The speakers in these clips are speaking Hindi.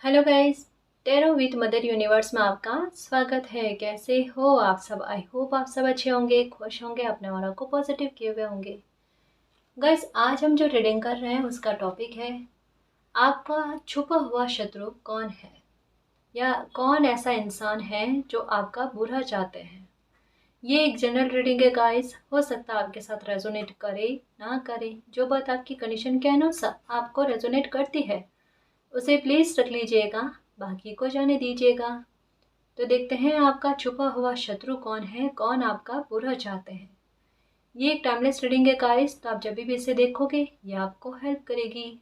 Hello guys. Tarot with mother universe में आपका स्वागत है। कैसे हो आप सब? आई होप आप सब अच्छे होंगे, खुश होंगे, अपने ऑरा को पॉजिटिव किए हुए होंगे। गाइस, आज हम जो रीडिंग कर रहे हैं उसका टॉपिक है आपका छुपा हुआ शत्रु कौन है, या कौन ऐसा इंसान है जो आपका बुरा चाहते हैं। ये एक जनरल रीडिंग है गाइस, हो सकता है आपके साथ रेजोनेट करे ना करे। जो बात आपकी कंडीशन के अनुसार आपको रेजोनेट करती है उसे प्लीज रख लीजिएगा, बाकी को जाने दीजिएगा। तो देखते हैं आपका छुपा हुआ शत्रु कौन है, कौन आपका बुरा चाहते हैं। ये एक टाइमलेस रीडिंग है गाइस, तो आप जब भी इसे देखोगे ये आपको हेल्प करेगी।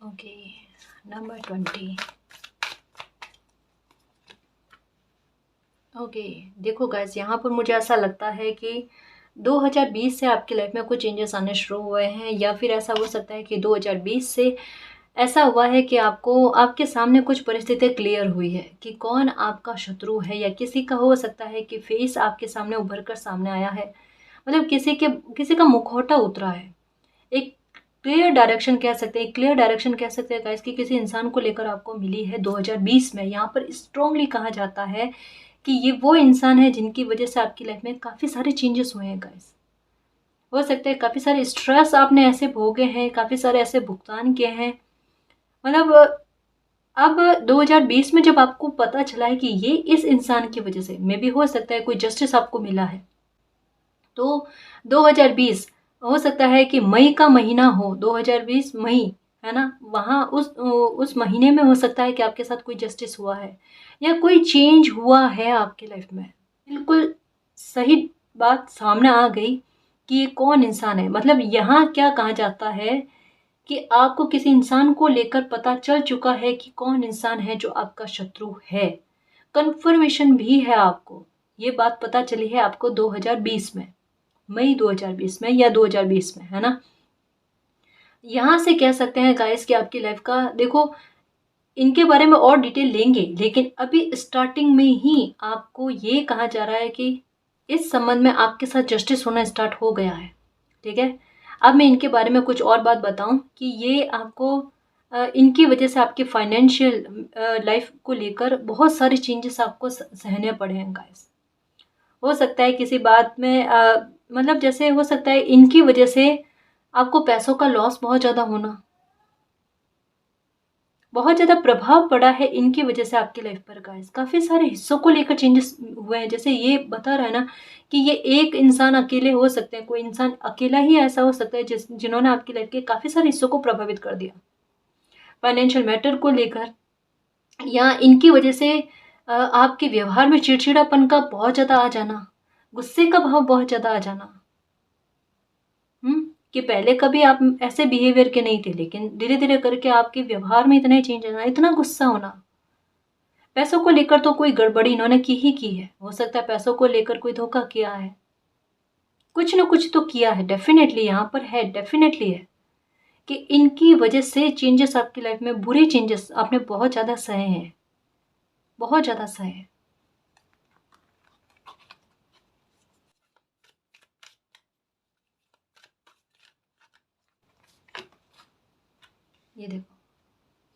Okay, number 20। ओके, देखो गाइस, यहाँ पर मुझे ऐसा लगता है कि 2020 से आपकी लाइफ में कुछ चेंजेस आने शुरू हुए हैं, या फिर ऐसा हो सकता है कि 2020 से ऐसा हुआ है कि आपको आपके सामने कुछ परिस्थितियाँ क्लियर हुई है कि कौन आपका शत्रु है, या किसी का हो सकता है कि फेस आपके सामने उभर कर सामने आया है। मतलब किसी का मुखौटा उतरा है। एक क्लियर डायरेक्शन कह सकते हैं, क्लियर डायरेक्शन कह सकते हैं गाइस कि किसी इंसान को लेकर आपको मिली है 2020 में। यहाँ पर स्ट्रांगली कहा जाता है कि ये वो इंसान है जिनकी वजह से आपकी लाइफ में काफ़ी सारे चेंजेस हुए हैं गाइस। हो सकता है काफ़ी सारे स्ट्रेस आपने ऐसे भोगे हैं, काफ़ी सारे ऐसे भुगतान किए हैं। मतलब अब 2020 में जब आपको पता चला है कि ये इस इंसान की वजह से मे बी हो सकता है कोई जस्टिस आपको मिला है, तो 2020 हो सकता है कि मई का महीना हो, 2020 मई, है ना, वहाँ उस महीने में हो सकता है कि आपके साथ कोई जस्टिस हुआ है या कोई चेंज हुआ है आपकी लाइफ में। बिल्कुल सही बात सामने आ गई कि ये कौन इंसान है। मतलब यहाँ क्या कहा जाता है कि आपको किसी इंसान को लेकर पता चल चुका है कि कौन इंसान है जो आपका शत्रु है। कंफर्मेशन भी है आपको, ये बात पता चली है आपको 2020 में, मई 2020 में या 2020 में, है ना। यहाँ से कह सकते हैं गाइस कि आपकी लाइफ का देखो, इनके बारे में और डिटेल लेंगे, लेकिन अभी स्टार्टिंग में ही आपको ये कहा जा रहा है कि इस संबंध में आपके साथ जस्टिस होना स्टार्ट हो गया है। ठीक है, अब मैं इनके बारे में कुछ और बात बताऊं कि ये आपको इनकी वजह से आपके फाइनेंशियल लाइफ को लेकर बहुत सारे चेंजेस आपको सहने पड़े हैं गाइस। हो सकता है किसी बात में मतलब जैसे हो सकता है इनकी वजह से आपको पैसों का लॉस बहुत ज़्यादा होना, बहुत ज़्यादा प्रभाव पड़ा है इनकी वजह से आपकी लाइफ पर गाइस। काफ़ी सारे हिस्सों को लेकर चेंजेस हुए हैं। जैसे ये बता रहा है ना कि ये एक इंसान अकेले हो सकते हैं, कोई इंसान अकेला ही ऐसा हो सकता है जिन्होंने आपकी लाइफ के काफ़ी सारे हिस्सों को प्रभावित कर दिया फाइनेंशियल मैटर को लेकर, या इनकी वजह से आपके व्यवहार में चिड़चिड़ापन का बहुत ज़्यादा आ जाना, गुस्से का भाव बहुत ज़्यादा आ जाना। कि पहले कभी आप ऐसे बिहेवियर के नहीं थे, लेकिन धीरे धीरे करके आपके व्यवहार में इतना चेंज आना, इतना गुस्सा होना। पैसों को लेकर तो कोई गड़बड़ी इन्होंने की ही की है। हो सकता है पैसों को लेकर कोई धोखा किया है, कुछ ना कुछ तो किया है, डेफिनेटली यहाँ पर है, डेफिनेटली है कि इनकी वजह से चेंजेस आपकी लाइफ में, बुरे चेंजेस आपने बहुत ज़्यादा सहे हैं, बहुत ज़्यादा सहे हैं। ये देखो,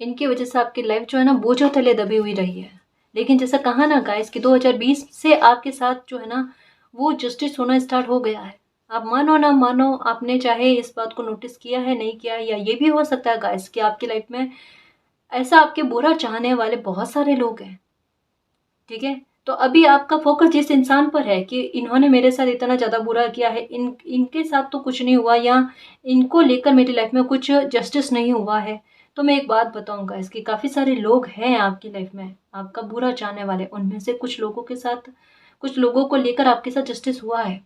इनकी वजह से आपकी लाइफ जो है ना बोझों तले दबी हुई रही है। लेकिन जैसा कहा ना गाइस कि 2020 से आपके साथ जो है ना वो जस्टिस होना स्टार्ट हो गया है। आप मानो ना मानो, आपने चाहे इस बात को नोटिस किया है नहीं किया, या ये भी हो सकता है गाइस कि आपकी लाइफ में ऐसा आपके बुरा चाहने वाले बहुत सारे लोग हैं। ठीक है, तो अभी आपका फोकस जिस इंसान पर है कि इन्होंने मेरे साथ इतना ज़्यादा बुरा किया है, इनके साथ तो कुछ नहीं हुआ, या इनको लेकर मेरी लाइफ में कुछ जस्टिस नहीं हुआ है। तो मैं एक बात बताऊंगा, इसके काफ़ी सारे लोग हैं आपकी लाइफ में आपका बुरा चाहने वाले, उनमें से कुछ लोगों के साथ, कुछ लोगों को लेकर आपके साथ जस्टिस हुआ है,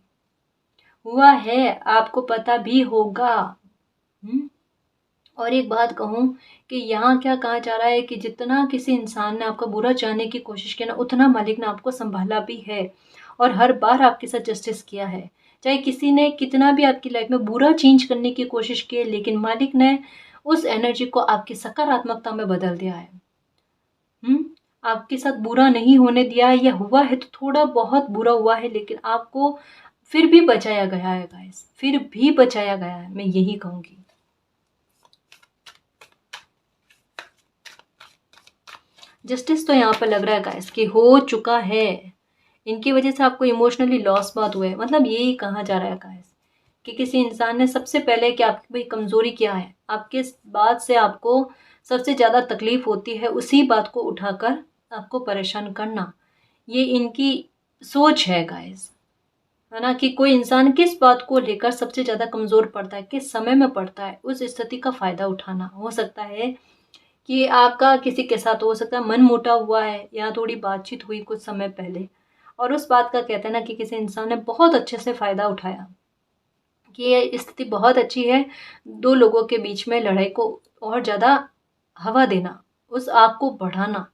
हुआ है, आपको पता भी होगा। हम्म। और एक बात कहूँ कि यहाँ क्या कहा जा रहा है कि जितना किसी इंसान ने आपका बुरा चाहने की कोशिश की ना, उतना मालिक ने आपको संभाला भी है। और हर बार आपके साथ जस्टिस किया है। चाहे किसी ने कितना भी आपकी लाइफ में बुरा चेंज करने की कोशिश की है, लेकिन मालिक ने उस एनर्जी को आपकी सकारात्मकता में बदल दिया है। आपके साथ बुरा नहीं होने दिया है, या हुआ है तो थोड़ा बहुत बुरा हुआ है, लेकिन आपको फिर भी बचाया गया है गाइस, फिर भी बचाया गया है, मैं यही कहूँगी। जस्टिस तो यहाँ पर लग रहा है गाइस कि हो चुका है। इनकी वजह से आपको इमोशनली लॉस बहुत हुआ है। मतलब यही कहा जा रहा है गाइस कि किसी इंसान ने सबसे पहले कि आपकी भाई कमज़ोरी क्या है, आपके बात से आपको सबसे ज़्यादा तकलीफ होती है, उसी बात को उठाकर आपको परेशान करना, ये इनकी सोच है गाइस, है ना। कि कोई इंसान किस बात को लेकर सबसे ज़्यादा कमज़ोर पड़ता है, किस समय में पड़ता है, उस स्थिति का फ़ायदा उठाना। हो सकता है कि आपका किसी के साथ हो सकता है मन मुटाव हुआ है, या थोड़ी बातचीत हुई कुछ समय पहले, और उस बात का कहते हैं ना कि किसी इंसान ने बहुत अच्छे से फ़ायदा उठाया कि ये स्थिति बहुत अच्छी है, दो लोगों के बीच में लड़ाई को और ज़्यादा हवा देना, उस आग को बढ़ाना।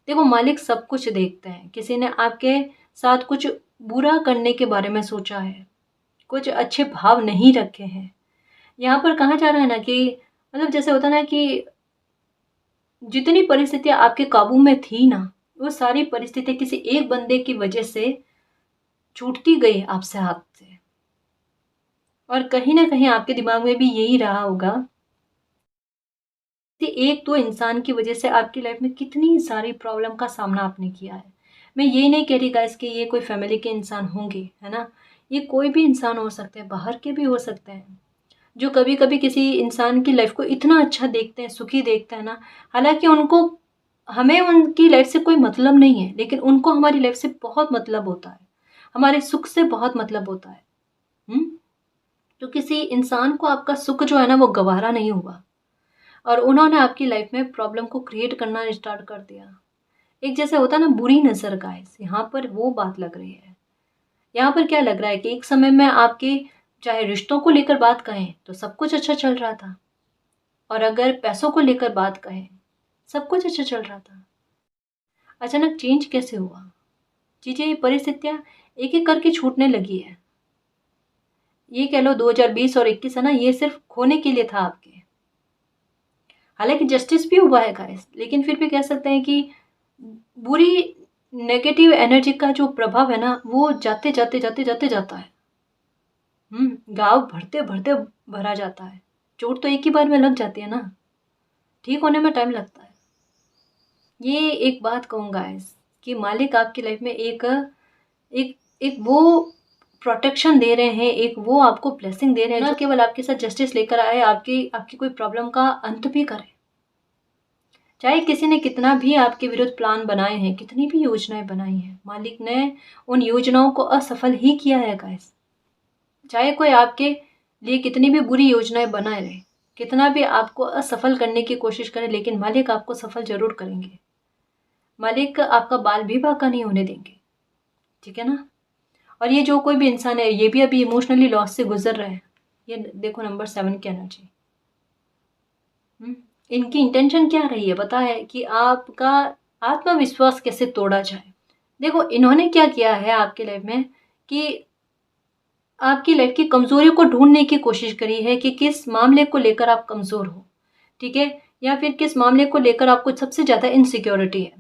देखो मालिक सब कुछ देखते हैं। किसी ने आपके साथ कुछ बुरा करने के बारे में सोचा है, कुछ अच्छे भाव नहीं रखे हैं। यहाँ पर कहा जा रहा है ना कि मतलब जैसे होता ना कि जितनी परिस्थितियाँ आपके काबू में थी ना, वो सारी परिस्थितियाँ किसी एक बंदे की वजह से छूटती गई आपसे हाथ से। और कहीं न कहीं आपके दिमाग में भी यही रहा होगा कि एक तो इंसान की वजह से आपकी लाइफ में कितनी सारी प्रॉब्लम का सामना आपने किया है। मैं ये नहीं कह रही गाइस कि ये कोई फैमिली के इंसान होंगे, है ना? ये कोई भी इंसान हो सकते हैं, बाहर के भी हो सकते हैं, जो कभी-कभी किसी इंसान की लाइफ को इतना अच्छा देखते हैं, सुखी देखते हैं ना, हालाँकि उनको हमें उनकी लाइफ से कोई मतलब नहीं है, लेकिन उनको हमारी लाइफ से बहुत मतलब होता है। हमारे सुख से बहुत मतलब होता है। हुँ? तो किसी इंसान को आपका सुख जो है ना वो गँवारा नहीं हुआ, और उन्होंने आपकी लाइफ में प्रॉब्लम को क्रिएट करना स्टार्ट कर दिया। एक जैसे होता है ना बुरी नज़र गाइस, यहाँ पर वो बात लग रही है। यहाँ पर क्या लग रहा है कि एक समय में आपके चाहे रिश्तों को लेकर बात कहें तो सब कुछ अच्छा चल रहा था, और अगर पैसों को लेकर बात कहें सब कुछ अच्छा चल रहा था। अचानक चेंज कैसे हुआ? चीज़ें परिस्थितियाँ एक-एक करके छूटने लगी है। ये कह लो 2020 और 21 है ना, ये सिर्फ़ खोने के लिए था आपके। हालाँकि जस्टिस भी हुआ है गाइस, लेकिन फिर भी कह सकते हैं कि बुरी नेगेटिव एनर्जी का जो प्रभाव है ना, वो जाते जाता है। गाँव भरते-भरते भरा जाता है। चोट तो एक ही बार में लग जाती है ना, ठीक होने में टाइम लगता है। ये एक बात कहूँ गाइस कि मालिक आपकी लाइफ़ में एक एक एक वो प्रोटेक्शन दे रहे हैं, एक वो आपको ब्लेसिंग दे रहे हैं, ना केवल आपके साथ जस्टिस लेकर आए, आपकी आपकी कोई प्रॉब्लम का अंत भी करें। चाहे किसी ने कितना भी आपके विरुद्ध प्लान बनाए हैं, कितनी भी योजनाएँ बनाई हैं, मालिक ने उन योजनाओं को असफल ही किया है गाइस। चाहे कोई आपके लिए कितनी भी बुरी योजनाएँ बनाए रहे, कितना भी आपको असफल करने की कोशिश करे, लेकिन मालिक आपको सफल ज़रूर करेंगे। मालिक आपका बाल भी बांका नहीं होने देंगे, ठीक है ना? और ये जो कोई भी इंसान है, ये भी अभी इमोशनली लॉस से गुज़र रहा है। ये देखो नंबर 7 की एनर्जी। इनकी इंटेंशन क्या रही है पता है? कि आपका आत्मविश्वास कैसे तोड़ा जाए। देखो इन्होंने क्या किया है आपकी लाइफ में कि आपकी लाइफ की कमज़ोरियों को ढूँढने की कोशिश करी है कि किस मामले को लेकर आप कमज़ोर हो, ठीक है? या फिर किस मामले को लेकर आपको सबसे ज़्यादा इनसिक्योरिटी है।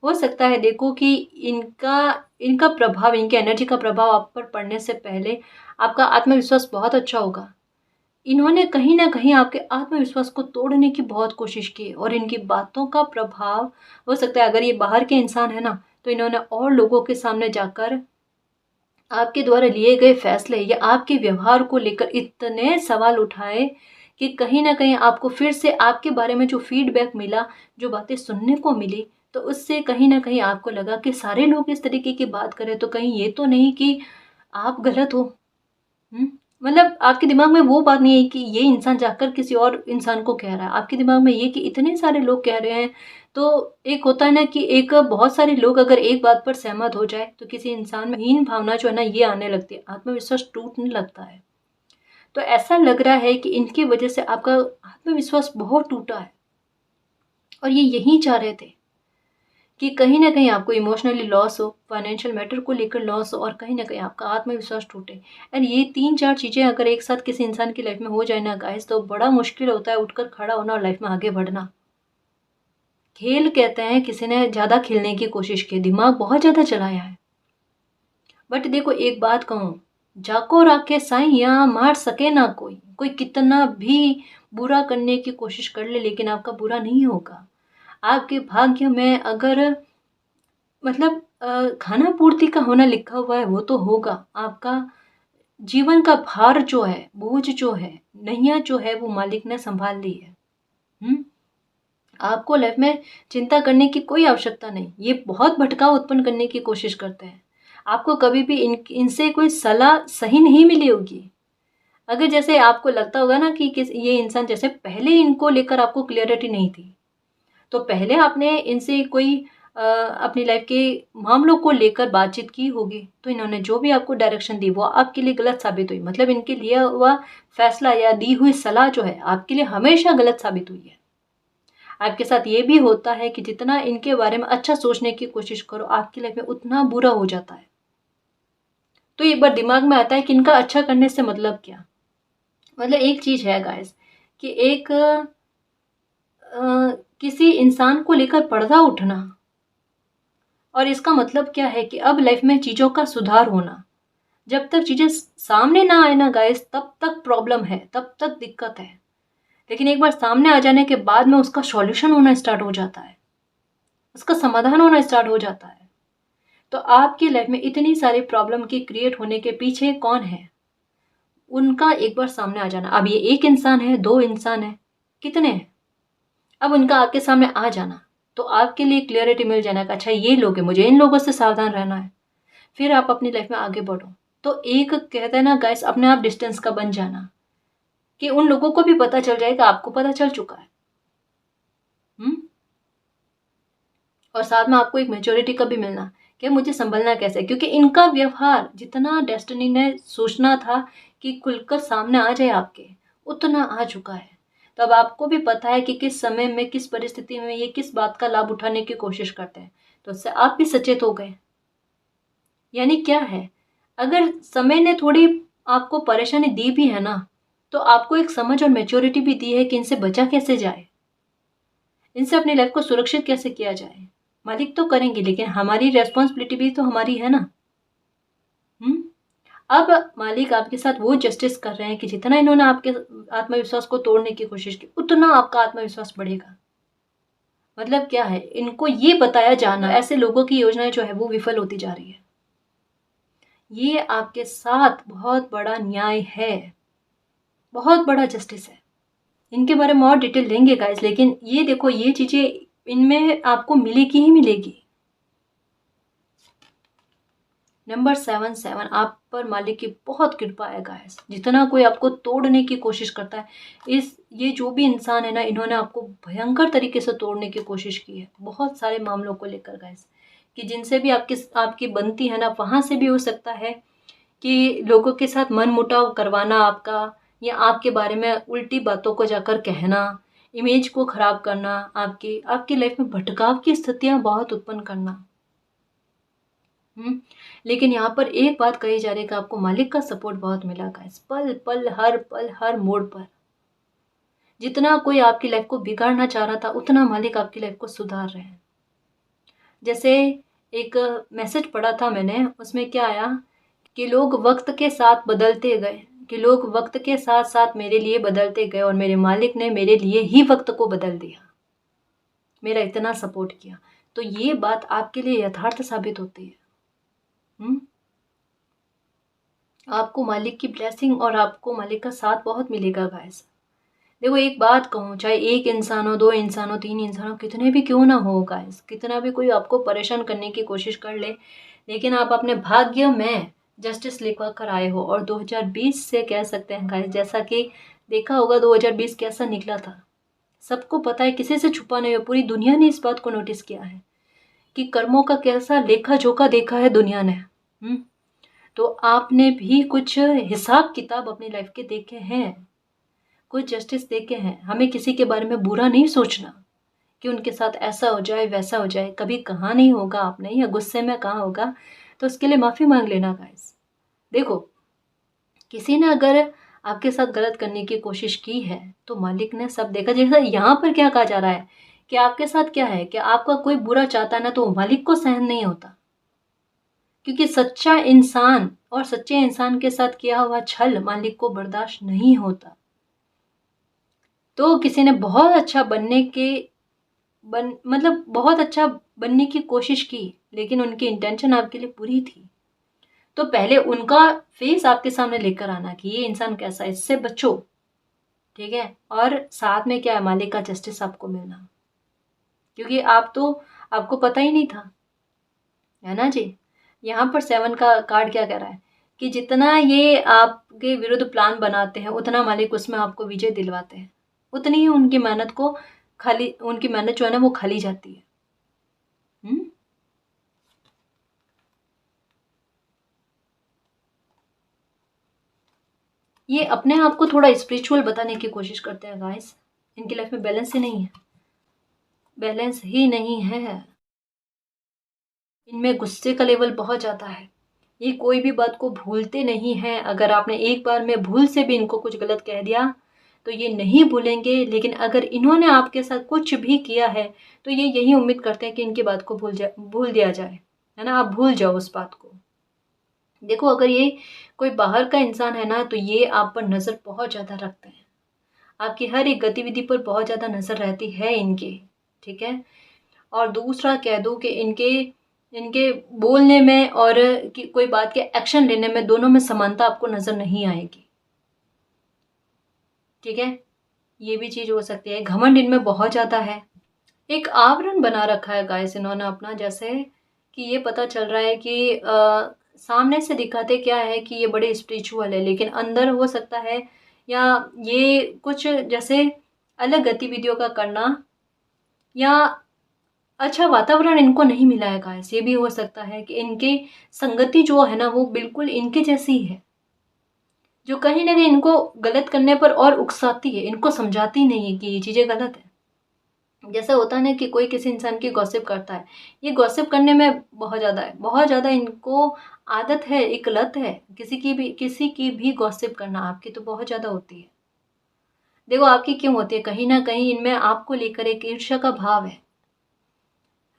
हो सकता है देखो कि इनका इनका प्रभाव, इनकी एनर्जी का प्रभाव आप पर पड़ने से पहले आपका आत्मविश्वास बहुत अच्छा होगा। इन्होंने कहीं न कहीं आपके आत्मविश्वास को तोड़ने की बहुत कोशिश की है, और इनकी बातों का प्रभाव हो सकता है, अगर ये बाहर के इंसान है ना, तो इन्होंने और लोगों के सामने जाकर आपके द्वारा लिए गए फैसले या आपके व्यवहार को लेकर इतने सवाल उठाए कि कहीं न कहीं आपको फिर से आपके बारे में जो फीडबैक मिला, जो बातें सुनने को मिली, तो उससे कहीं न कहीं आपको लगा कि सारे लोग इस तरीके की बात करें तो कहीं ये तो नहीं कि आप गलत हो। हुँ? मतलब आपके दिमाग में वो बात नहीं है कि ये इंसान जाकर किसी और इंसान को कह रहा है। आपके दिमाग में ये कि इतने सारे लोग कह रहे हैं, तो एक होता है ना कि एक बहुत सारे लोग अगर एक बात पर सहमत हो जाए, तो किसी इंसान में हीन भावना जो है ना ये आने लगती है, आत्मविश्वास टूटने लगता है। तो ऐसा लग रहा है कि इनकी वजह से आपका आत्मविश्वास बहुत टूटा है, और ये यही चाह रहे थे कि कहीं ना कहीं आपको इमोशनली लॉस हो, फाइनेंशियल मैटर को लेकर लॉस हो, और कहीं ना कहीं आपका आत्मविश्वास टूटे। एंड ये 3-4 चीज़ें अगर एक साथ किसी इंसान की लाइफ में हो जाए ना गाइस, तो बड़ा मुश्किल होता है उठकर खड़ा होना और लाइफ में आगे बढ़ना। खेल कहते हैं, किसी ने ज़्यादा खेलने की कोशिश की, दिमाग बहुत ज़्यादा चलाया है। बट देखो एक बात कहूँ, जाको राखे साइयाँ मार सके ना कोई, कोई कितना भी बुरा करने की कोशिश कर ले लेकिन आपका बुरा नहीं होगा। आपके भाग्य में अगर मतलब खाना पूर्ति का होना लिखा हुआ है वो तो होगा। आपका जीवन का भार जो है, बोझ जो है, नैया जो है वो मालिक ने संभाल ली है। आपको लाइफ में चिंता करने की कोई आवश्यकता नहीं। ये बहुत भटकाव उत्पन्न करने की कोशिश करते हैं। आपको कभी भी इनसे कोई सलाह सही नहीं मिली होगी। अगर जैसे आपको लगता होगा ना कि ये इंसान, जैसे पहले इनको लेकर आपको क्लियरिटी नहीं थी, तो पहले आपने इनसे कोई अपनी लाइफ के मामलों को लेकर बातचीत की होगी, तो इन्होंने जो भी आपको डायरेक्शन दी वो आपके लिए गलत साबित हुई। मतलब इनके लिया हुआ फैसला या दी हुई सलाह जो है आपके लिए हमेशा गलत साबित हुई है। आपके साथ ये भी होता है कि जितना इनके बारे में अच्छा सोचने की कोशिश करो, आपकी लाइफ में उतना बुरा हो जाता है। तो एक बार दिमाग में आता है कि इनका अच्छा करने से मतलब क्या। मतलब एक चीज है गाइस कि एक किसी इंसान को लेकर पर्दा उठना, और इसका मतलब क्या है कि अब लाइफ में चीज़ों का सुधार होना। जब तक चीज़ें सामने ना आए ना गाइस, तब तक प्रॉब्लम है, तब तक दिक्कत है। लेकिन एक बार सामने आ जाने के बाद में उसका सॉल्यूशन होना स्टार्ट हो जाता है, उसका समाधान होना स्टार्ट हो जाता है। तो आपकी लाइफ में इतनी सारी प्रॉब्लम की क्रिएट होने के पीछे कौन है, उनका एक बार सामने आ जाना। अब ये एक इंसान है, 2 इंसान है, कितने हैं, अब उनका आपके सामने आ जाना, तो आपके लिए क्लियरिटी मिल जाना कि अच्छा ये लोग हैं, मुझे इन लोगों से सावधान रहना है। फिर आप अपनी लाइफ में आगे बढ़ो। तो एक कहते हैं ना गाइस, अपने आप डिस्टेंस का बन जाना, कि उन लोगों को भी पता चल जाएगा, आपको पता चल चुका है। और साथ में आपको एक मेच्योरिटी का भी मिलना कि मुझे संभलना कैसे है, क्योंकि इनका व्यवहार जितना डेस्टिनी ने सोचना था कि खुलकर सामने आ जाए आपके, उतना आ चुका है। तो अब आपको भी पता है कि किस समय में, किस परिस्थिति में ये किस बात का लाभ उठाने की कोशिश करते हैं। तो उससे आप भी सचेत हो गए। यानी क्या है, अगर समय ने थोड़ी आपको परेशानी दी भी है ना, तो आपको एक समझ और मेच्योरिटी भी दी है कि इनसे बचा कैसे जाए, इनसे अपनी लाइफ को सुरक्षित कैसे किया जाए। मालिक तो करेंगे, लेकिन हमारी रेस्पॉन्सिबिलिटी भी तो हमारी है ना। अब मालिक आपके साथ वो जस्टिस कर रहे हैं कि जितना इन्होंने आपके आत्मविश्वास को तोड़ने की कोशिश की, उतना आपका आत्मविश्वास बढ़ेगा। मतलब क्या है, इनको ये बताया जाना ऐसे लोगों की योजनाएं जो है वो विफल होती जा रही है। ये आपके साथ बहुत बड़ा न्याय है, बहुत बड़ा जस्टिस है। इनके बारे में और डिटेल लेंगे गाइस, लेकिन ये देखो, ये चीजें इनमें आपको मिलेगी ही मिलेगी। नंबर 7 आप पर मालिक की बहुत कृपा है गाइस। जितना कोई आपको तोड़ने की कोशिश करता है, ये जो भी इंसान है ना, इन्होंने आपको भयंकर तरीके से तोड़ने की कोशिश की है बहुत सारे मामलों को लेकर गाइस, कि जिनसे भी आपकी बनती है ना, वहां से भी हो सकता है कि लोगों के साथ मन मुटाव करवाना आपका, या आपके बारे में उल्टी बातों को जाकर कहना, इमेज को खराब करना, आपकी लाइफ में भटकाव की स्थितियां बहुत उत्पन्न करना। लेकिन यहाँ पर एक बात कही जा रही है कि आपको मालिक का सपोर्ट बहुत मिला गाइस, पल हर मोड़ पर। जितना कोई आपकी लाइफ को बिगाड़ना चाह रहा था, उतना मालिक आपकी लाइफ को सुधार रहे हैं। जैसे एक मैसेज पढ़ा था मैंने, उसमें क्या आया कि लोग वक्त के साथ बदलते गए, कि लोग वक्त के साथ साथ मेरे लिए बदलते गए, और मेरे मालिक ने मेरे लिए ही वक्त को बदल दिया, मेरा इतना सपोर्ट किया। तो ये बात आपके लिए यथार्थ साबित होती है। आपको मालिक की ब्लेसिंग और आपको मालिक का साथ बहुत मिलेगा गाइस। देखो एक बात कहूँ, चाहे एक इंसान हो, 2 इंसान हो, 3 इंसान हो, कितने भी क्यों ना हो गाइस, कितना भी कोई आपको परेशान करने की कोशिश कर ले, लेकिन आप अपने भाग्य में जस्टिस लिखवा कर आए हो। और 2020 से कह सकते हैं गाइस, जैसा कि देखा होगा 2020 कैसा निकला था, सबको पता है, किसी से छुपा नहीं हो। पूरी दुनिया ने इस बात को नोटिस किया है कि कर्मों का कैसा लेखा जोखा देखा है दुनिया ने। तो आपने भी कुछ हिसाब किताब अपनी लाइफ के देखे हैं, कुछ जस्टिस देखे हैं। हमें किसी के बारे में बुरा नहीं सोचना, कि उनके साथ ऐसा हो जाए वैसा हो जाए, कभी कहा नहीं होगा आपने या गुस्से में कहा होगा, तो उसके लिए माफ़ी मांग लेना गाइस। देखो, किसी ने अगर आपके साथ गलत करने की कोशिश की है तो मालिक ने सब देखा। जैसा यहाँ पर क्या कहा जा रहा है कि आपके साथ क्या है कि आपका कोई बुरा चाहता है ना, तो मालिक को सहन नहीं होता, क्योंकि सच्चा इंसान और सच्चे इंसान के साथ किया हुआ छल मालिक को बर्दाश्त नहीं होता। तो किसी ने बहुत अच्छा बनने के मतलब बहुत अच्छा बनने की कोशिश की, लेकिन उनकी इंटेंशन आपके लिए बुरी थी। तो पहले उनका फेस आपके सामने लेकर आना कि ये इंसान कैसा है, इससे बचो, ठीक है। और साथ में क्या है, मालिक का जस्टिस आपको मिलना, क्योंकि आपको पता ही नहीं था, है ना जी। यहाँ पर 7 का कार्ड क्या कह रहा है कि जितना ये आपके विरुद्ध प्लान बनाते हैं उतना मालिक उसमें आपको विजय दिलवाते हैं, उतनी ही उनकी मेहनत जो है ना वो खाली जाती है। ये अपने आप को थोड़ा स्पिरिचुअल बताने की कोशिश करते हैं गाइस। इनकी लाइफ में बैलेंस ही नहीं है, बैलेंस ही नहीं है। इनमें गुस्से का लेवल बहुत ज़्यादा है। ये कोई भी बात को भूलते नहीं हैं। अगर आपने एक बार में भूल से भी इनको कुछ गलत कह दिया तो ये नहीं भूलेंगे, लेकिन अगर इन्होंने आपके साथ कुछ भी किया है तो ये यही उम्मीद करते हैं कि इनकी बात को भूल दिया जाए, है ना, आप भूल जाओ उस बात को। देखो, अगर ये कोई बाहर का इंसान है ना तो ये आप पर नज़र बहुत ज़्यादा रखते हैं, आपकी हर एक गतिविधि पर बहुत ज़्यादा नज़र रहती है इनकी, ठीक है। और दूसरा कह दूँ कि इनके इनके बोलने में और कि कोई बात के एक्शन लेने में, दोनों में समानता आपको नज़र नहीं आएगी, ठीक है। ये भी चीज़ हो सकती है। घमंड इनमें बहुत ज़्यादा है। एक आवरण बना रखा है गाइस इन्होंने अपना, जैसे कि ये पता चल रहा है कि सामने से दिखाते क्या है कि ये बड़े स्पिरिचुअल है, लेकिन अंदर हो सकता है या ये कुछ जैसे अलग गतिविधियों का करना या अच्छा वातावरण इनको नहीं मिला है गाइस। ये भी हो सकता है कि इनकी संगति जो है ना वो बिल्कुल इनके जैसी ही है, जो कहीं ना कहीं इनको गलत करने पर और उकसाती है, इनको समझाती नहीं है कि ये चीज़ें गलत है। जैसे होता है ना कि कोई किसी इंसान की गॉसिप करता है, ये गॉसिप करने में बहुत ज़्यादा इनको आदत है, एक लत है किसी की भी गॉसिप करना। आपकी तो बहुत ज़्यादा होती है। देखो, आपकी क्यों होती है, कहीं ना कहीं इनमें आपको लेकर एक ईर्ष्या का भाव है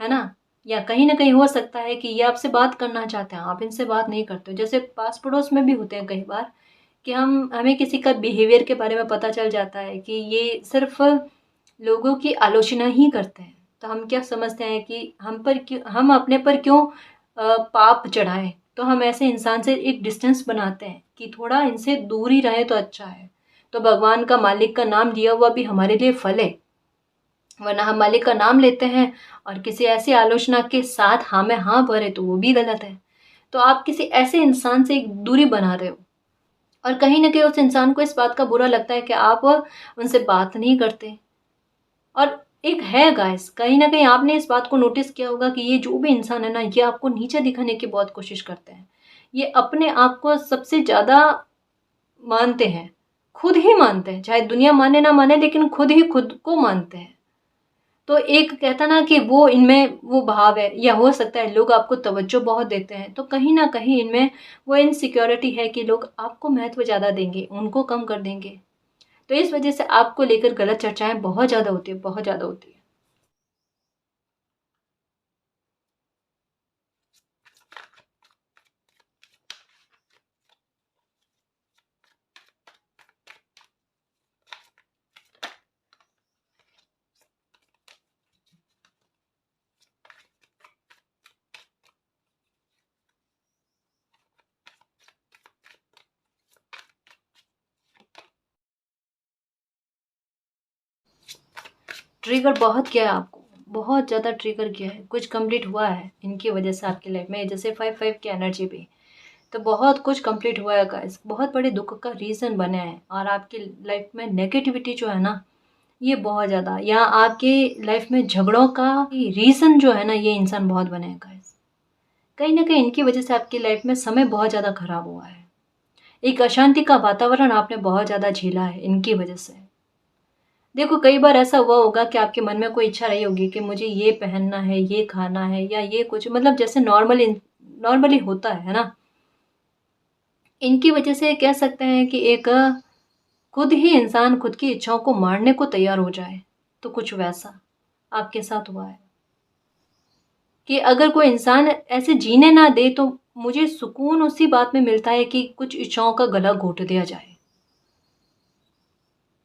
ना। या कहीं ना कहीं हो सकता है कि ये आपसे बात करना चाहते हैं, आप इनसे बात नहीं करते हो। जैसे पास पड़ोस में भी होते हैं कई बार कि हमें किसी का बिहेवियर के बारे में पता चल जाता है कि ये सिर्फ लोगों की आलोचना ही करते हैं, तो हम क्या समझते हैं कि हम अपने पर क्यों पाप चढ़ाएं, तो हम ऐसे इंसान से एक डिस्टेंस बनाते हैं कि थोड़ा इनसे दूर ही रहे तो अच्छा है। तो भगवान का, मालिक का नाम लिया हुआ भी हमारे लिए फल है, वरना हम मालिक का नाम लेते हैं और किसी ऐसी आलोचना के साथ हाँ में हाँ भरे तो वो भी गलत है। तो आप किसी ऐसे इंसान से एक दूरी बना रहे हो, और कहीं ना कहीं उस इंसान को इस बात का बुरा लगता है कि आप उनसे बात नहीं करते। और एक है गाइस, कहीं ना कहीं आपने इस बात को नोटिस किया होगा कि ये जो भी इंसान है ना, ये आपको नीचे दिखाने की बहुत कोशिश करते हैं। ये अपने आप को सबसे ज़्यादा मानते हैं, खुद ही मानते हैं, चाहे दुनिया माने ना माने, लेकिन खुद ही खुद को मानते हैं। तो एक कहता ना कि वो इनमें वो भाव है, या हो सकता है लोग आपको तवज्जो बहुत देते हैं, तो कहीं ना कहीं इनमें वो इनसिक्योरिटी है कि लोग आपको महत्व ज़्यादा देंगे, उनको कम कर देंगे। तो इस वजह से आपको लेकर गलत चर्चाएं बहुत ज़्यादा होती है, बहुत ज़्यादा होती है। ट्रिगर बहुत किया है आपको, बहुत ज़्यादा ट्रिगर किया है, कुछ कंप्लीट हुआ है इनकी वजह से आपकी लाइफ में। जैसे 5-5 की एनर्जी भी, तो बहुत कुछ कंप्लीट हुआ है गाइस, बहुत बड़े दुख का रीज़न बने हैं। और आपकी लाइफ में नेगेटिविटी जो है ना, ये बहुत ज़्यादा, या आपके लाइफ में झगड़ों का रीज़न जो है ना, ये इंसान बहुत बने हैं गाइस। कहीं ना कहीं इनकी वजह से आपकी लाइफ में समय बहुत ज़्यादा खराब हुआ है। एक अशांति का वातावरण आपने बहुत ज़्यादा झेला है इनकी वजह से। देखो कई बार ऐसा हुआ होगा कि आपके मन में कोई इच्छा रही होगी कि मुझे ये पहनना है, ये खाना है, या ये कुछ मतलब जैसे नॉर्मली होता है ना। इनकी वजह से कह सकते हैं कि एक खुद ही इंसान खुद की इच्छाओं को मारने को तैयार हो जाए, तो कुछ वैसा आपके साथ हुआ है कि अगर कोई इंसान ऐसे जीने ना दे तो मुझे सुकून उसी बात में मिलता है कि कुछ इच्छाओं का गला घोट दिया जाए।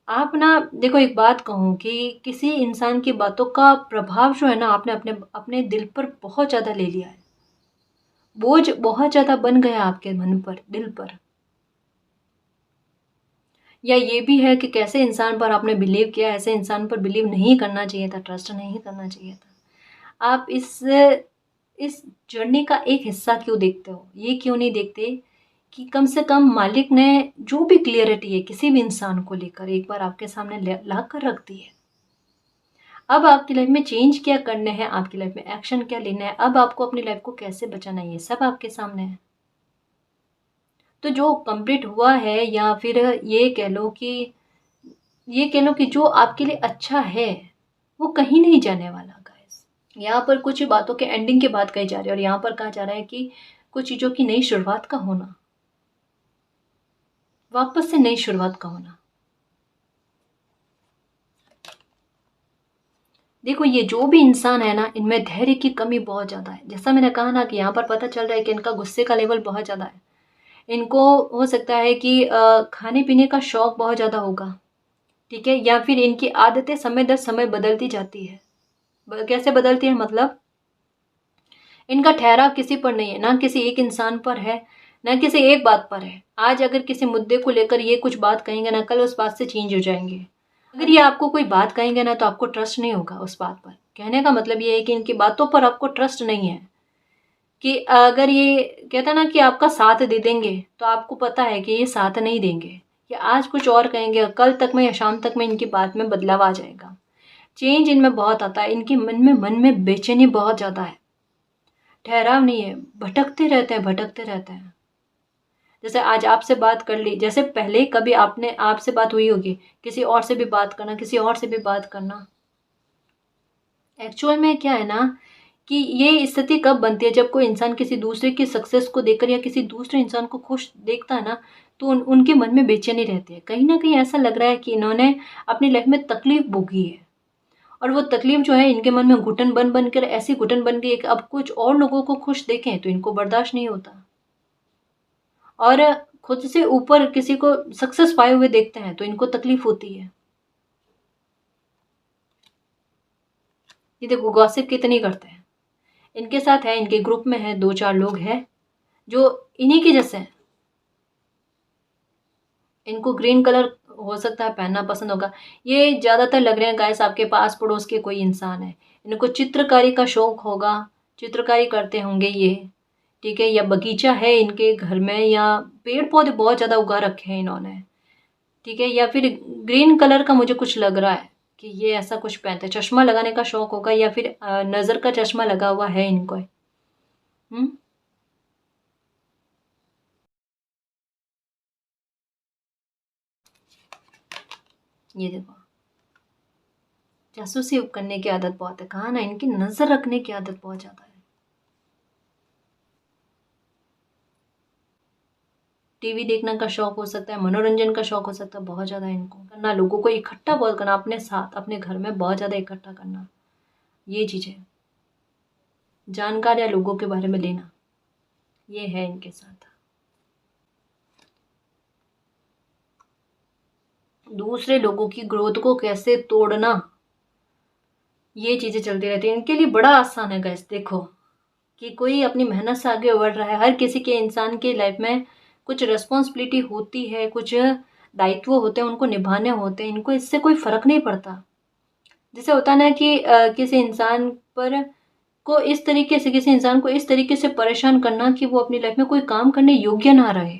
आप ना देखो एक बात कहूँ कि किसी इंसान की बातों का प्रभाव जो है ना आपने अपने अपने दिल पर बहुत ज़्यादा ले लिया है। बोझ बहुत ज़्यादा बन गया आपके मन पर, दिल पर। या ये भी है कि कैसे इंसान पर आपने बिलीव किया, ऐसे इंसान पर बिलीव नहीं करना चाहिए था, ट्रस्ट नहीं करना चाहिए था। आप इस जर्नी का एक हिस्सा क्यों देखते हो? ये क्यों नहीं देखते कि कम से कम मालिक ने जो भी क्लियरिटी है किसी भी इंसान को लेकर एक बार आपके सामने ला कर रख दी है। अब आपकी लाइफ में चेंज क्या करने हैं, आपकी लाइफ में एक्शन क्या लेना है, अब आपको अपनी लाइफ को कैसे बचाना है, ये सब आपके सामने है। तो जो कंप्लीट हुआ है, या फिर ये कह लो कि जो आपके लिए अच्छा है वो कहीं नहीं जाने वाला गाइस। यहाँ पर कुछ बातों के एंडिंग की बात कही जा रही है, और यहाँ पर कहा जा रहा है कि कुछ चीज़ों की नई शुरुआत का होना, वापस से नई शुरुआत का होना। देखो ये जो भी इंसान है ना, इनमें धैर्य की कमी बहुत ज़्यादा है। जैसा मैंने कहा ना कि यहाँ पर पता चल रहा है कि इनका गुस्से का लेवल बहुत ज़्यादा है। इनको हो सकता है कि खाने पीने का शौक बहुत ज़्यादा होगा, ठीक है, या फिर इनकी आदतें समय दर समय बदलती जाती है। कैसे बदलती है मतलब, इनका ठहराव किसी पर नहीं है, ना किसी एक इंसान पर है, ना किसी एक बात पर है। आज अगर किसी मुद्दे को लेकर ये कुछ बात कहेंगे ना, कल उस बात से चेंज हो जाएंगे। अगर ये आपको कोई बात कहेंगे ना तो आपको ट्रस्ट नहीं होगा उस बात पर। कहने का मतलब ये है कि इनकी बातों पर आपको ट्रस्ट नहीं है। कि अगर ये कहता है ना कि आपका साथ दे देंगे, तो आपको पता है कि ये साथ नहीं देंगे। ये आज कुछ और कहेंगे, कल तक में या शाम तक में इनकी बात में बदलाव आ जाएगा। चेंज इनमें बहुत आता है। इनके मन में बेचैनी बहुत ज़्यादा है, ठहराव नहीं है, भटकते रहते हैं, भटकते रहते हैं। जैसे आज आपसे बात कर ली, जैसे पहले कभी आपने आपसे बात हुई होगी, किसी और से भी बात करना, किसी और से भी बात करना। एक्चुअल में क्या है ना कि ये स्थिति कब बनती है, जब कोई इंसान किसी दूसरे की सक्सेस को देखकर या किसी दूसरे इंसान को खुश देखता है ना, तो उनके मन में बेचैनी रहती है। कहीं ना कहीं ऐसा लग रहा है कि इन्होंने अपनी लाइफ में तकलीफ भोगी है, और वो तकलीफ जो है इनके मन में घुटन बन बन कर ऐसी घुटन बन गई है कि अब कुछ और लोगों को खुश देखें तो इनको बर्दाश्त नहीं होता, और खुद से ऊपर किसी को सक्सेस पाए हुए देखते हैं तो इनको तकलीफ होती है। ये देखो गॉसिप कितनी करते हैं। इनके साथ है, इनके ग्रुप में है, दो चार लोग हैं जो इन्हीं के जैसे हैं। इनको ग्रीन कलर हो सकता है पहनना पसंद होगा। ये ज़्यादातर लग रहे हैं गाइस आपके पास पड़ोस के कोई इंसान है। इनको चित्रकारी का शौक होगा, चित्रकारी करते होंगे ये, ठीक है, या बगीचा है इनके घर में, या पेड़ पौधे बहुत ज़्यादा उगा रखे हैं इन्होंने, ठीक है, या फिर ग्रीन कलर का मुझे कुछ लग रहा है कि ये ऐसा कुछ पहनते हैं। चश्मा लगाने का शौक होगा, या फिर नज़र का चश्मा लगा हुआ है इनको। ये देखो जासूसी करने की आदत बहुत है। कहा ना इनकी नजर रखने की आदत बहुत ज्यादा है। टीवी देखने का शौक हो सकता है, मनोरंजन का शौक हो सकता है, बहुत ज्यादा इनको करना, लोगों को इकट्ठा बहुत करना, अपने साथ अपने घर में बहुत ज्यादा इकट्ठा करना, ये चीजें, जानकार या लोगों के बारे में लेना, ये है इनके साथ। दूसरे लोगों की ग्रोथ को कैसे तोड़ना, ये चीजें चलती रहती है इनके लिए। बड़ा आसान है गैस, देखो कि कोई अपनी मेहनत से आगे बढ़ रहा है। हर किसी के इंसान की लाइफ में कुछ रिस्पॉन्सिबिलिटी होती है, कुछ दायित्व होते हैं, उनको निभाने होते हैं। इनको इससे कोई फर्क नहीं पड़ता। जैसे होता है ना कि किसी इंसान पर को इस तरीके से किसी इंसान को इस तरीके से परेशान करना कि वो अपनी लाइफ में कोई काम करने योग्य ना रहे,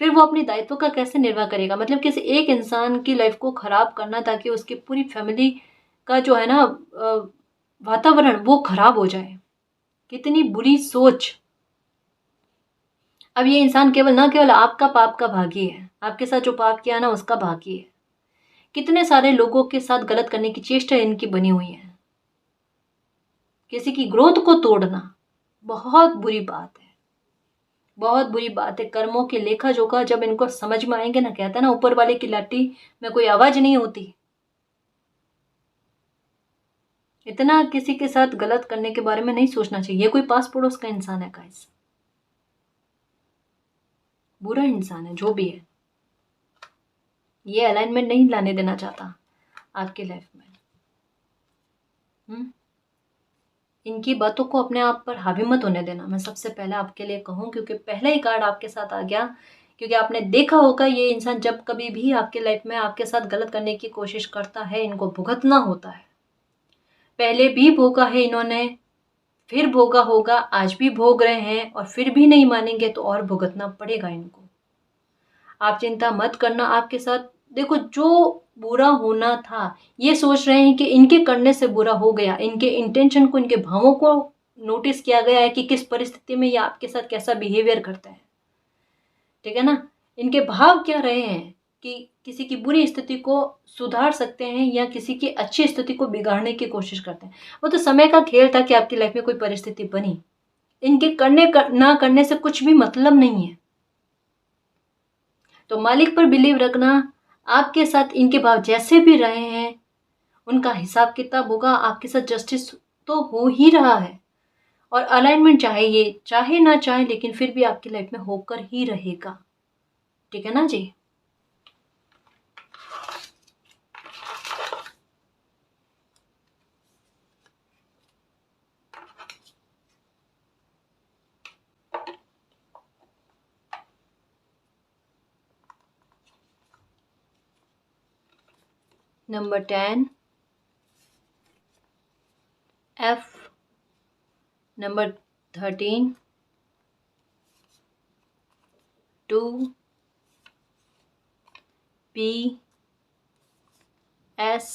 फिर वो अपनी दायित्व का कैसे निर्वाह करेगा। मतलब किसी एक इंसान की लाइफ को खराब करना ताकि उसकी पूरी फैमिली का जो है ना वातावरण वो खराब हो जाए, कितनी बुरी सोच। अब ये इंसान केवल ना केवल आपका पाप का भागी है, आपके साथ जो पाप किया ना उसका भागी है। कितने सारे लोगों के साथ गलत करने की चेष्टा इनकी बनी हुई है। किसी की ग्रोथ को तोड़ना बहुत बुरी बात है, बहुत बुरी बात है। कर्मों के लेखा जोखा जब इनको समझ में आएंगे ना, कहते हैं ना ऊपर वाले की लाठी में कोई आवाज नहीं होती। इतना किसी के साथ गलत करने के बारे में नहीं सोचना चाहिए। ये कोई पास पड़ोस का इंसान है गाइस, बुरा इंसान है जो भी है। ये अलाइनमेंट नहीं लाने देना चाहता आपकी लाइफ में। इनकी बातों को अपने आप पर हावी मत होने देना, मैं सबसे पहले आपके लिए कहूँ, क्योंकि पहला ही कार्ड आपके साथ आ गया। क्योंकि आपने देखा होगा ये इंसान जब कभी भी आपके लाइफ में आपके साथ गलत करने की कोशिश करता है, इनको भुगतना होता है। पहले भी भोगा है इन्होंने, फिर भोगा होगा, आज भी भोग रहे हैं, और फिर भी नहीं मानेंगे तो और भुगतना पड़ेगा इनको। आप चिंता मत करना। आपके साथ देखो जो बुरा होना था, ये सोच रहे हैं कि इनके करने से बुरा हो गया। इनके इंटेंशन को, इनके भावों को नोटिस किया गया है कि किस परिस्थिति में ये आपके साथ कैसा बिहेवियर करते हैं, ठीक है ना। इनके भाव क्या रहे हैं कि किसी की बुरी स्थिति को सुधार सकते हैं या किसी की अच्छी स्थिति को बिगाड़ने की कोशिश करते हैं। वो तो समय का खेल था कि आपकी लाइफ में कोई परिस्थिति बनी। इनके ना करने से कुछ भी मतलब नहीं है। तो मालिक पर बिलीव रखना। आपके साथ इनके भाव जैसे भी रहे हैं उनका हिसाब किताब होगा। आपके साथ जस्टिस तो हो ही रहा है, और अलाइनमेंट चाहे ये चाहे ना चाहे लेकिन फिर भी आपकी लाइफ में होकर ही रहेगा, ठीक है ना जी। Number 10 F, number 13 2 P S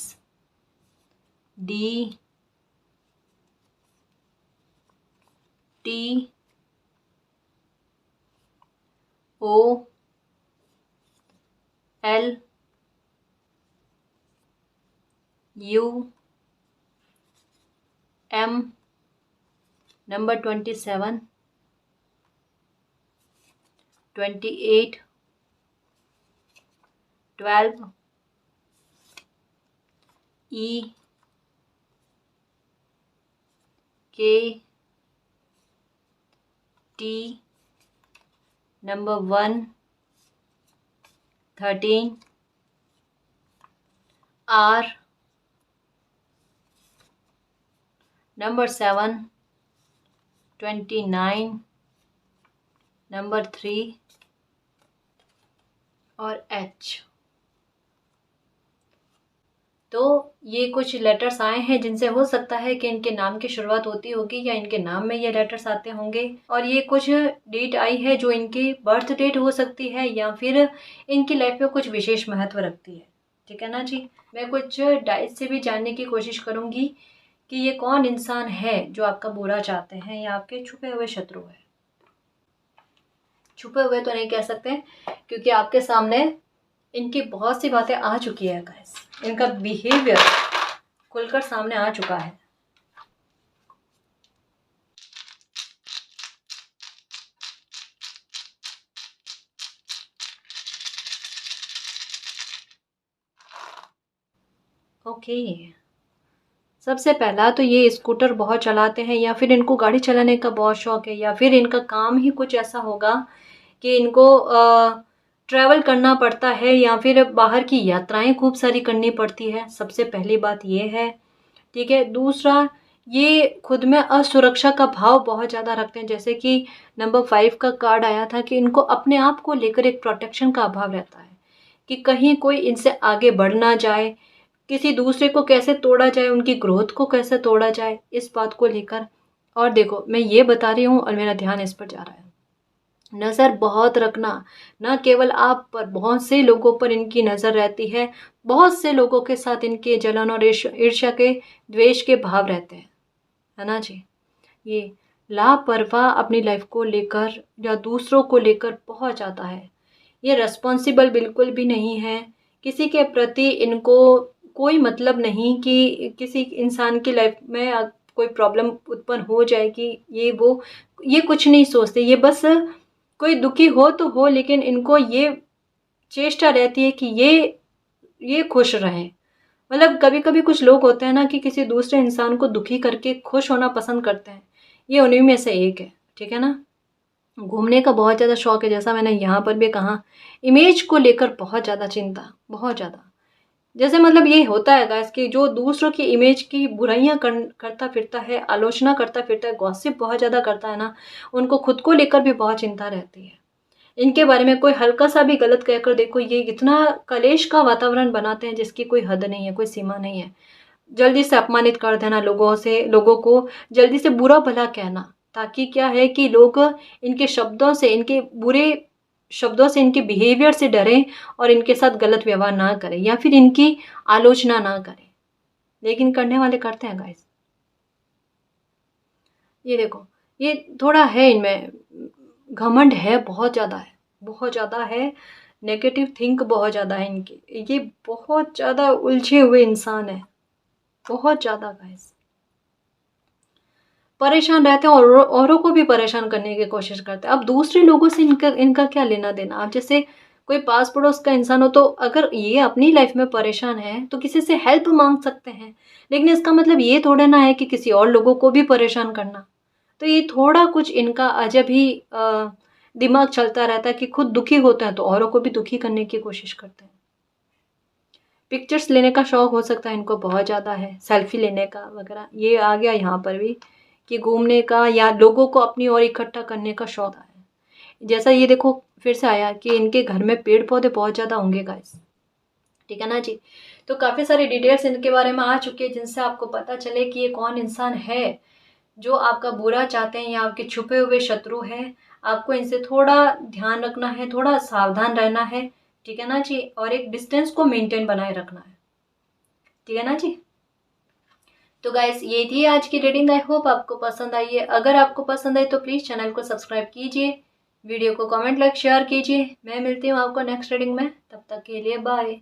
D T O L U M, number 27 28 12 E K T, number 1 13 R, number 7 29, number 3 और H। तो ये कुछ लेटर्स आए हैं जिनसे हो सकता है कि इनके नाम की शुरुआत होती होगी या इनके नाम में ये लेटर्स आते होंगे। और ये कुछ डेट आई है जो इनकी बर्थ डेट हो सकती है या फिर इनकी लाइफ में कुछ विशेष महत्व रखती है, ठीक है ना जी। मैं कुछ डाइस से भी जानने की कोशिश करूँगी कि ये कौन इंसान है जो आपका बुरा चाहते हैं या आपके छुपे हुए शत्रु है। छुपे हुए तो नहीं कह सकते क्योंकि आपके सामने इनकी बहुत सी बातें आ चुकी है गाइस। इनका बिहेवियर खुलकर सामने आ चुका है। ओके, सबसे पहला तो ये स्कूटर बहुत चलाते हैं या फिर इनको गाड़ी चलाने का बहुत शौक है या फिर इनका काम ही कुछ ऐसा होगा कि इनको ट्रैवल करना पड़ता है या फिर बाहर की यात्राएं खूब सारी करनी पड़ती है। सबसे पहली बात ये है, ठीक है। दूसरा, ये खुद में असुरक्षा का भाव बहुत ज़्यादा रखते हैं। जैसे कि नंबर 5 का कार्ड आया था कि इनको अपने आप को लेकर एक प्रोटेक्शन का अभाव रहता है कि कहीं कोई इनसे आगे बढ़ ना जाए, किसी दूसरे को कैसे तोड़ा जाए, उनकी ग्रोथ को कैसे तोड़ा जाए, इस बात को लेकर। और देखो मैं ये बता रही हूँ और मेरा ध्यान इस पर जा रहा है, नज़र बहुत रखना। न केवल आप पर, बहुत से लोगों पर इनकी नज़र रहती है। बहुत से लोगों के साथ इनके जलन और ईर्ष्या के, द्वेष के भाव रहते हैं, है ना जी। ये लापरवाह अपनी लाइफ को लेकर या दूसरों को लेकर बहुत ज़्यादा है। ये रिस्पॉन्सिबल बिल्कुल भी नहीं है किसी के प्रति इनको कोई मतलब नहीं कि किसी इंसान की लाइफ में कोई प्रॉब्लम उत्पन्न हो जाएगी, ये वो, ये कुछ नहीं सोचते। ये बस कोई दुखी हो तो हो, लेकिन इनको ये चेष्टा रहती है कि ये खुश रहें। मतलब कभी कभी कुछ लोग होते हैं ना कि किसी दूसरे इंसान को दुखी करके खुश होना पसंद करते हैं, ये उन्हीं में से एक है। ठीक है ना। घूमने का बहुत ज़्यादा शौक है, जैसा मैंने यहाँ पर भी कहा। इमेज को लेकर बहुत ज़्यादा चिंता, बहुत ज़्यादा। जैसे मतलब ये होता है गाइस कि जो दूसरों की इमेज की बुराइयां करता फिरता है, आलोचना करता फिरता है, गॉसिप बहुत ज़्यादा करता है ना, उनको खुद को लेकर भी बहुत चिंता रहती है। इनके बारे में कोई हल्का सा भी गलत कहकर देखो, ये इतना कलेश का वातावरण बनाते हैं जिसकी कोई हद नहीं है, कोई सीमा नहीं है। जल्दी से अपमानित कर देना लोगों को जल्दी से बुरा भला कहना, ताकि क्या है कि लोग इनके शब्दों से, इनके बुरे शब्दों से, इनके बिहेवियर से डरें और इनके साथ गलत व्यवहार ना करें या फिर इनकी आलोचना ना करें। लेकिन करने वाले करते हैं गाइस। ये देखो, ये थोड़ा है इनमें घमंड है, बहुत ज़्यादा है, बहुत ज़्यादा है। नेगेटिव थिंक बहुत ज़्यादा है इनकी, ये बहुत ज़्यादा उलझे हुए इंसान है, बहुत ज़्यादा गाइस। परेशान रहते हैं और औरों को भी परेशान करने की कोशिश करते हैं। अब दूसरे लोगों से इनका इनका क्या लेना देना। अब जैसे कोई पास पड़ोस का इंसान हो, तो अगर ये अपनी लाइफ में परेशान है तो किसी से हेल्प मांग सकते हैं, लेकिन इसका मतलब ये थोड़ा ना है कि किसी और लोगों को भी परेशान करना। तो ये थोड़ा कुछ इनका अजब ही दिमाग चलता रहता है कि खुद दुखी होते हैं तो औरों को भी दुखी करने की कोशिश करते हैं। पिक्चर्स लेने का शौक हो सकता है इनको बहुत ज़्यादा है, सेल्फी लेने का वगैरह, ये आ गया यहाँ पर भी कि घूमने का या लोगों को अपनी ओर इकट्ठा करने का शौक है। जैसा ये देखो फिर से आया कि इनके घर में पेड़ पौधे बहुत ज़्यादा होंगे गाइस। ठीक है ना जी। तो काफ़ी सारी डिटेल्स इनके बारे में आ चुकी है, जिनसे आपको पता चले कि ये कौन इंसान है जो आपका बुरा चाहते हैं या आपके छुपे हुए शत्रु हैं। आपको इनसे थोड़ा ध्यान रखना है, थोड़ा सावधान रहना है। ठीक है ना जी। और एक डिस्टेंस को मेंटेन बनाए रखना है। ठीक है ना जी। तो गाइस ये थी आज की रीडिंग। आई होप आपको पसंद आई है। अगर आपको पसंद आई तो प्लीज़ चैनल को सब्सक्राइब कीजिए, वीडियो को कमेंट लाइक शेयर कीजिए। मैं मिलती हूँ आपको नेक्स्ट रीडिंग में, तब तक के लिए बाय।